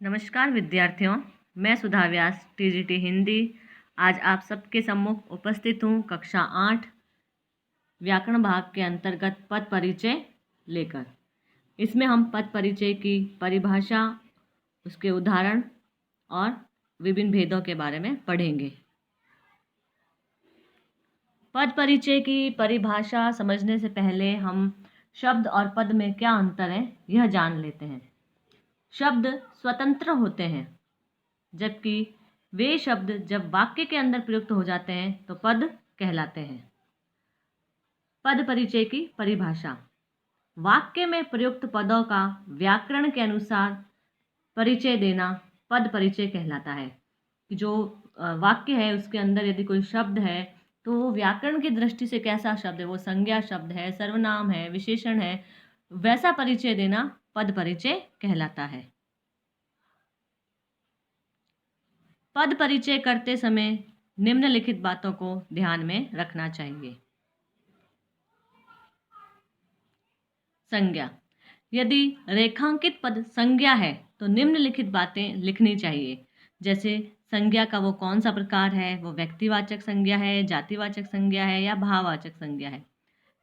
नमस्कार विद्यार्थियों, मैं सुधा व्यास टीजीटी हिंदी आज आप सबके सम्मुख उपस्थित हूँ कक्षा 8 व्याकरण भाग के अंतर्गत पद परिचय लेकर। इसमें हम पद परिचय की परिभाषा, उसके उदाहरण और विभिन्न भेदों के बारे में पढ़ेंगे। पद परिचय की परिभाषा समझने से पहले हम शब्द और पद में क्या अंतर है यह जान लेते हैं। शब्द स्वतंत्र होते हैं, जबकि वे शब्द जब वाक्य के अंदर प्रयुक्त हो जाते हैं तो पद कहलाते हैं। पद परिचय की परिभाषा: वाक्य में प्रयुक्त पदों का व्याकरण के अनुसार परिचय देना पद परिचय कहलाता है। कि जो वाक्य है उसके अंदर यदि कोई शब्द है तो वो व्याकरण की दृष्टि से कैसा शब्द है, वो संज्ञा शब्द है, सर्वनाम है, विशेषण है, वैसा परिचय देना पद परिचय कहलाता है। पद परिचय करते समय निम्नलिखित बातों को ध्यान में रखना चाहिए। संज्ञा: यदि रेखांकित पद संज्ञा है तो निम्नलिखित बातें लिखनी चाहिए। जैसे संज्ञा का वो कौन सा प्रकार है, वो व्यक्तिवाचक संज्ञा है, जातिवाचक संज्ञा है या भाववाचक संज्ञा है।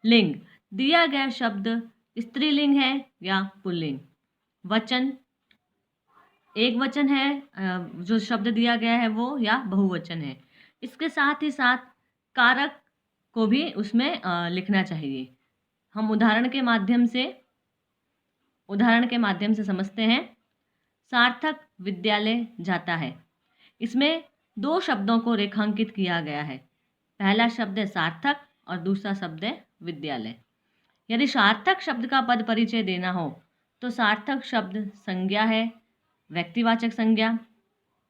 लिंग: दिया गया शब्द स्त्रीलिंग है या पुल्लिंग। वचन: एक वचन है जो शब्द दिया गया है वो, या बहुवचन है। इसके साथ ही साथ कारक को भी उसमें लिखना चाहिए। हम उदाहरण के माध्यम से समझते हैं। सार्थक विद्यालय जाता है। इसमें दो शब्दों को रेखांकित किया गया है। पहला शब्द है सार्थक और दूसरा शब्द है विद्यालय। यदि सार्थक शब्द का पद परिचय देना हो तो सार्थक शब्द संज्ञा है, व्यक्तिवाचक संज्ञा,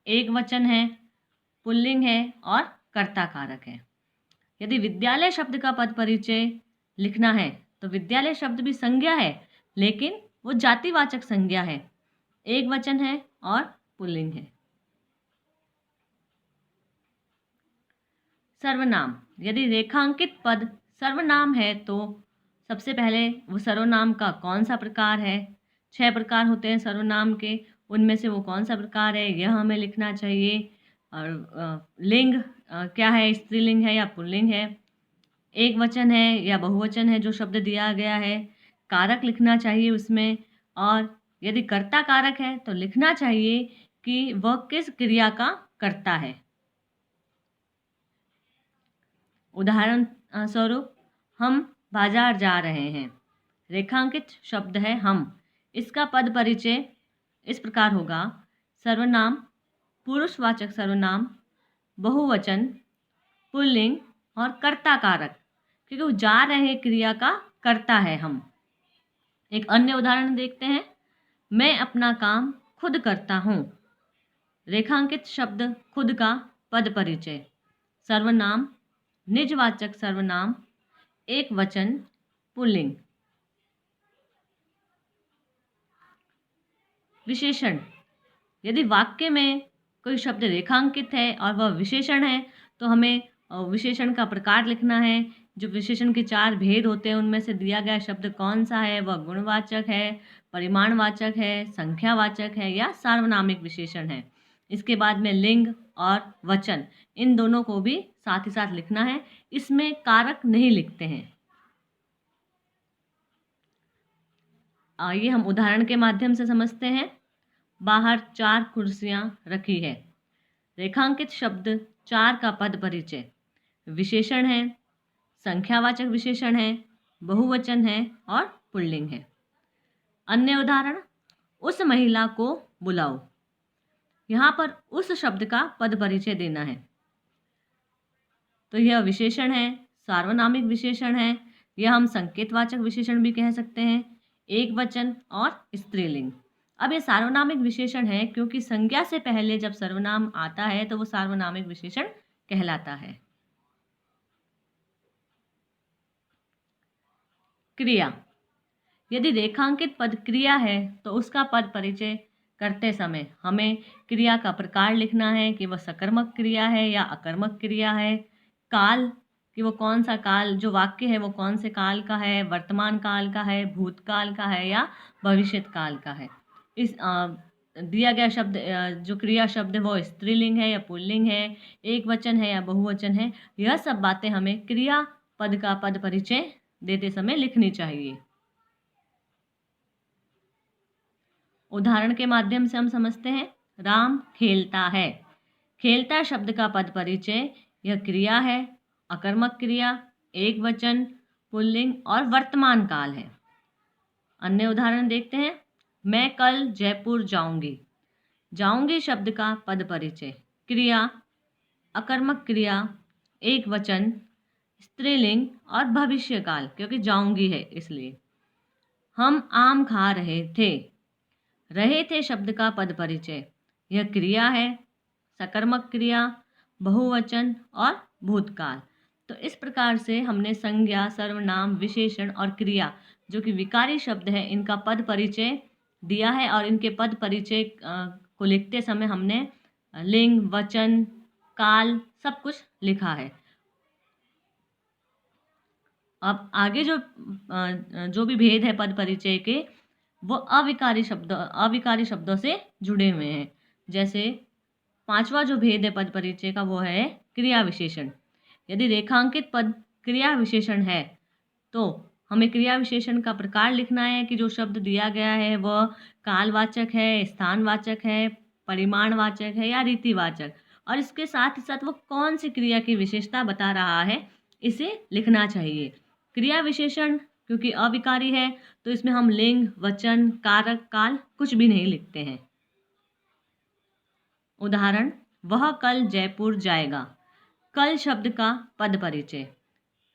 एक वचन है, पुल्लिंग है और कर्ता कारक है। यदि विद्यालय शब्द का पद परिचय लिखना है तो विद्यालय शब्द भी संज्ञा है, लेकिन वो जातिवाचक संज्ञा है, एक वचन है और पुल्लिंग है। सर्वनाम: यदि रेखांकित पद सर्वनाम है तो सबसे पहले वो सर्वनाम का कौन सा प्रकार है। 6 प्रकार होते हैं सर्वनाम के, उनमें से वो कौन सा प्रकार है यह हमें लिखना चाहिए। और लिंग क्या है, स्त्रीलिंग है या पुल्लिंग है, एक वचन है या बहुवचन है जो शब्द दिया गया है, कारक लिखना चाहिए उसमें। और यदि कर्ता कारक है तो लिखना चाहिए कि वह किस क्रिया का कर्ता है। उदाहरण स्वरूप, हम बाजार जा रहे हैं। रेखांकित शब्द है हम। इसका पद परिचय इस प्रकार होगा: सर्वनाम, पुरुषवाचक सर्वनाम, बहुवचन, पुल्लिंग और कर्ता कारक, क्योंकि वो जा रहे क्रिया का कर्ता है हम। एक अन्य उदाहरण देखते हैं। मैं अपना काम खुद करता हूँ। रेखांकित शब्द खुद का पद परिचय: सर्वनाम, निजवाचक सर्वनाम, एक वचन, पुल्लिंग। विशेषण: यदि वाक्य में कोई शब्द रेखांकित है और वह विशेषण है तो हमें विशेषण का प्रकार लिखना है। जो विशेषण के 4 भेद होते हैं उनमें से दिया गया शब्द कौन सा है, वह गुणवाचक है, परिमाणवाचक है, संख्यावाचक है या सार्वनामिक विशेषण है। इसके बाद में लिंग और वचन, इन दोनों को भी साथ ही साथ लिखना है। इसमें कारक नहीं लिखते हैं। आइए हम उदाहरण के माध्यम से समझते हैं। बाहर 4 कुर्सियां रखी है। रेखांकित शब्द 4 का पद परिचय: विशेषण है, संख्यावाचक विशेषण है, बहुवचन है और पुल्लिंग है। अन्य उदाहरण: उस महिला को बुलाओ। यहाँ पर उस शब्द का पद परिचय देना है, तो यह विशेषण है, सार्वनामिक विशेषण है, यह हम संकेतवाचक विशेषण भी कह सकते हैं, एक वचन और स्त्रीलिंग। अब ये सार्वनामिक विशेषण है क्योंकि संज्ञा से पहले जब सर्वनाम आता है तो वो सार्वनामिक विशेषण कहलाता है। क्रिया: यदि रेखांकित पद क्रिया है तो उसका पद परिचय करते समय हमें क्रिया का प्रकार लिखना है कि वह सकर्मक क्रिया है या अकर्मक क्रिया है। काल कि वो कौन सा काल, जो वाक्य है वो कौन से काल का है, वर्तमान काल का है, भूतकाल का है या भविष्यत काल का है। इस दिया गया शब्द जो क्रिया शब्द है वो स्त्रीलिंग है या पुल्लिंग है, एक वचन है या बहुवचन है, यह सब बातें हमें क्रिया पद का पद परिचय देते समय लिखनी चाहिए। उदाहरण के माध्यम से हम समझते हैं। राम खेलता है। खेलता शब्द का पद परिचय यह क्रिया है, अकर्मक क्रिया, एक वचन, पुल्लिंग और वर्तमान काल है। अन्य उदाहरण देखते हैं। मैं कल जयपुर जाऊंगी। जाऊंगी शब्द का पद परिचय क्रिया, अकर्मक क्रिया, एक वचन, स्त्रीलिंग और भविष्य काल, क्योंकि जाऊंगी है इसलिए। हम आम खा रहे थे शब्द का पद परिचय यह क्रिया है, सकर्मक क्रिया, बहुवचन और भूतकाल। तो इस प्रकार से हमने संज्ञा, सर्वनाम, विशेषण और क्रिया जो कि विकारी शब्द है इनका पद परिचय दिया है और इनके पद परिचय को लिखते समय हमने लिंग, वचन, काल सब कुछ लिखा है। अब आगे जो भी भेद है पद परिचय के वो अविकारी शब्दों से जुड़े हुए हैं। जैसे 5वां जो भेद है पद परिचय का वो है क्रिया विशेषण। यदि रेखांकित पद क्रिया विशेषण है तो हमें क्रिया विशेषण का प्रकार लिखना है कि जो शब्द दिया गया है वह कालवाचक है, स्थानवाचक है, परिमाणवाचक है या रीतिवाचक, और इसके साथ ही साथ वो कौन सी क्रिया की विशेषता बता रहा है इसे लिखना चाहिए। क्रिया विशेषण क्योंकि अविकारी है तो इसमें हम लिंग, वचन, कारक, काल कुछ भी नहीं लिखते हैं। उदाहरण, वह कल जयपुर जाएगा। कल शब्द का पद परिचय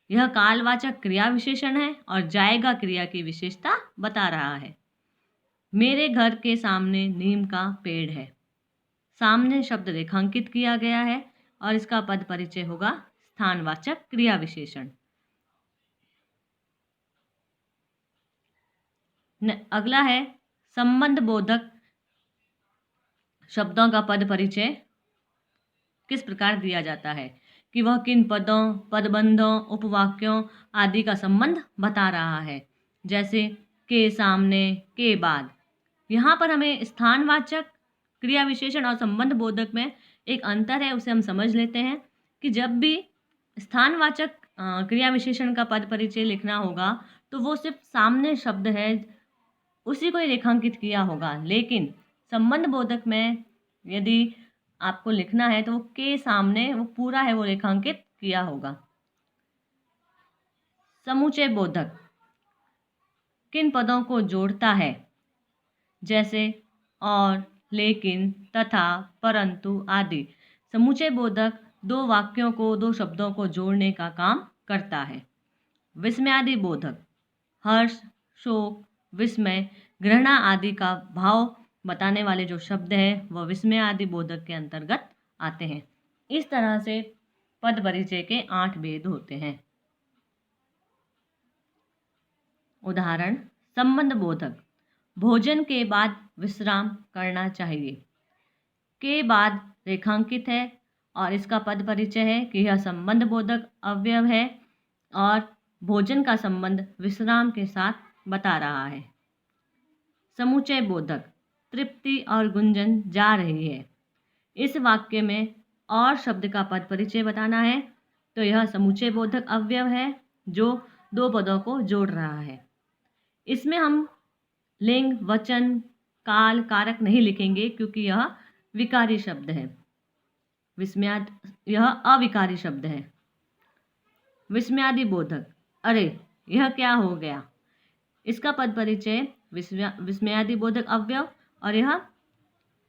यह कालवाचक क्रिया विशेषण है और जाएगा क्रिया की विशेषता बता रहा है। मेरे घर के सामने नीम का पेड़ है। सामने शब्द रेखांकित किया गया है और इसका पद परिचय होगा स्थानवाचक क्रिया विशेषण। अगला है संबंध बोधक शब्दों का पद परिचय किस प्रकार दिया जाता है कि वह किन पदों, पदबंधों, उपवाक्यों आदि का संबंध बता रहा है। जैसे के सामने, के बाद। यहाँ पर हमें स्थानवाचक क्रिया विशेषण और संबंध बोधक में एक अंतर है, उसे हम समझ लेते हैं कि जब भी स्थानवाचक क्रिया विशेषण का पद परिचय लिखना होगा तो वो सिर्फ सामने शब्द है उसी को ही रेखांकित किया होगा, लेकिन संबंध बोधक में यदि आपको लिखना है तो वो के सामने वो पूरा है वो रेखांकित किया होगा। समुच्चय बोधक किन पदों को जोड़ता है, जैसे और, लेकिन, तथा, परंतु आदि। समुच्चय बोधक दो वाक्यों को, दो शब्दों को जोड़ने का काम करता है। विस्मयादि बोधक हर्ष, शोक, विस्मय, घृणा आदि का भाव बताने वाले जो शब्द हैं वह विस्मयादि बोधक के अंतर्गत आते हैं। इस तरह से पद परिचय के 8 भेद होते हैं। उदाहरण, संबंध बोधक भोजन के बाद विश्राम करना चाहिए। के बाद रेखांकित है और इसका पद परिचय है कि यह संबंध बोधक अवयव है और भोजन का संबंध विश्राम के साथ बता रहा है। समुच्चय बोधक तृप्ति और गुंजन जा रही है। इस वाक्य में और शब्द का पद परिचय बताना है तो यह समुच्चय बोधक अवयव है जो दो पदों को जोड़ रहा है। इसमें हम लिंग, वचन, काल, कारक नहीं लिखेंगे क्योंकि यह विकारी शब्द है। यह अविकारी शब्द है। विस्मयादि बोधक अरे यह क्या हो गया, इसका पद परिचय विस्मयादि बोधक अवयव और यह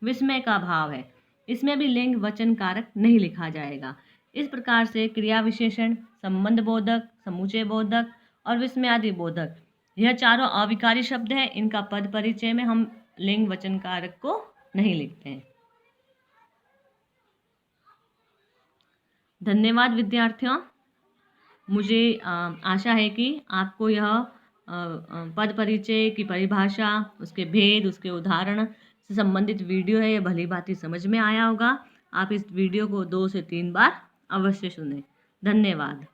विस्मय का भाव है। इसमें भी लिंग, वचन, कारक नहीं लिखा जाएगा। इस प्रकार से क्रिया विशेषण, संबंध बोधक, समुच्चय बोधक और विस्मयादि बोधक यह चारों अविकारी शब्द हैं। इनका पद परिचय में हम लिंग, वचन, कारक को नहीं लिखते हैं। धन्यवाद विद्यार्थियों। मुझे आशा है कि आपको यह पद परिचय की परिभाषा, उसके भेद, उसके उदाहरण से संबंधित वीडियो है, यह भली भांति समझ में आया होगा। आप इस वीडियो को 2 से 3 बार अवश्य सुनें। धन्यवाद।